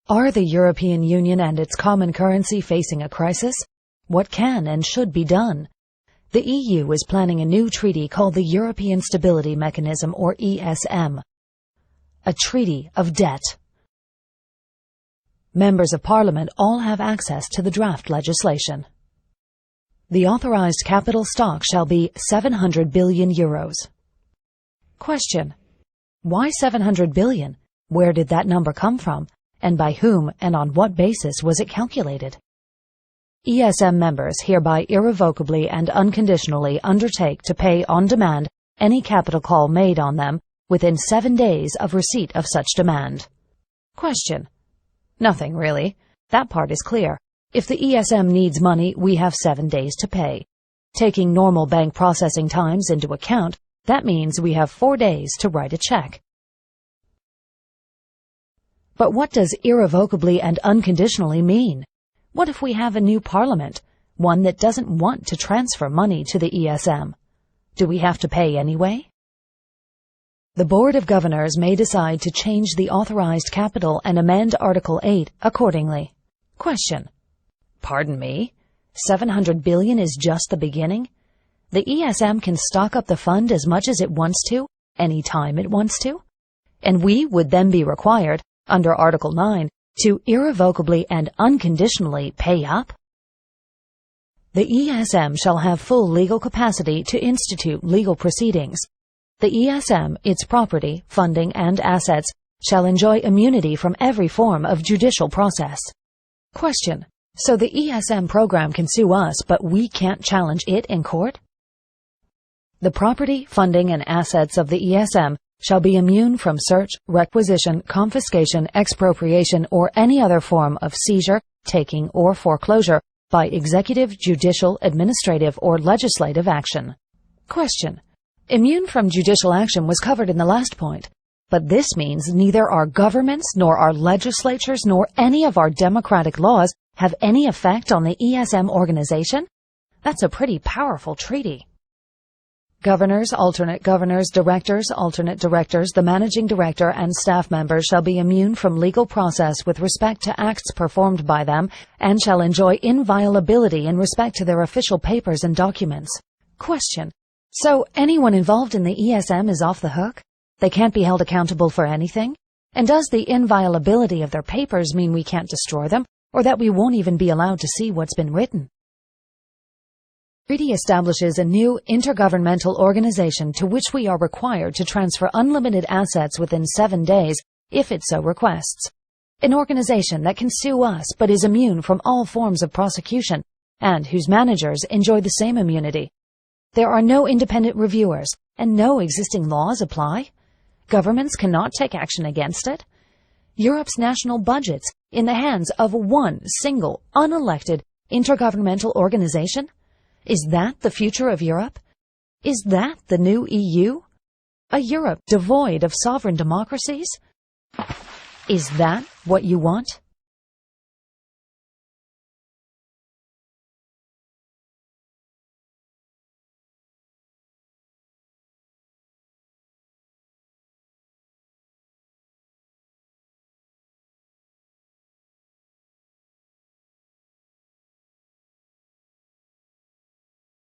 Are the European Union and its common currency facing a crisis? What can and should be done? The EU is planning a new treaty called the European Stability Mechanism, or ESM. A treaty of debt. Members of Parliament all have access to the draft legislation. The authorized capital stock shall be €700 billion. Question: why 700 billion? Where did that number come from? And by whom and on what basis was it calculated? ESM members hereby irrevocably and unconditionally undertake to pay on demand any capital call made on them within 7 days of receipt of such demand. Question: nothing really. That part is clear. If the ESM needs money, we have 7 days to pay. Taking normal bank processing times into account, that means we have 4 days to write a check. But what does irrevocably and unconditionally mean? What if we have a new parliament, one that doesn't want to transfer money to the ESM? Do we have to pay anyway? The Board of Governors may decide to change the authorized capital and amend Article 8 accordingly. Question: pardon me? 700 billion is just the beginning? The ESM can stock up the fund as much as it wants to, any time it wants to? And we would then be required, under Article 9, to irrevocably and unconditionally pay up? The ESM shall have full legal capacity to institute legal proceedings. The ESM, its property, funding, and assets shall enjoy immunity from every form of judicial process. Question: so the ESM program can sue us, but we can't challenge it in court? The property, funding, and assets of the ESM shall be immune from search, requisition, confiscation, expropriation, or any other form of seizure, taking, or foreclosure by executive, judicial, administrative, or legislative action. Question: immune from judicial action was covered in the last point, but this means neither our governments nor our legislatures nor any of our democratic laws have any effect on the ESM organization? That's a pretty powerful treaty. Governors, alternate governors, directors, alternate directors, the managing director, and staff members shall be immune from legal process with respect to acts performed by them and shall enjoy inviolability in respect to their official papers and documents. Question: so anyone involved in the ESM is off the hook? They can't be held accountable for anything? And does the inviolability of their papers mean we can't destroy them, or that we won't even be allowed to see what's been written? The treaty establishes a new intergovernmental organization to which we are required to transfer unlimited assets within 7 days if it so requests. An organization that can sue us but is immune from all forms of prosecution and whose managers enjoy the same immunity. There are no independent reviewers and no existing laws apply. Governments cannot take action against it. Europe's national budgets in the hands of one single, unelected, intergovernmental organization? Is that the future of Europe? Is that the new EU? A Europe devoid of sovereign democracies? Is that what you want?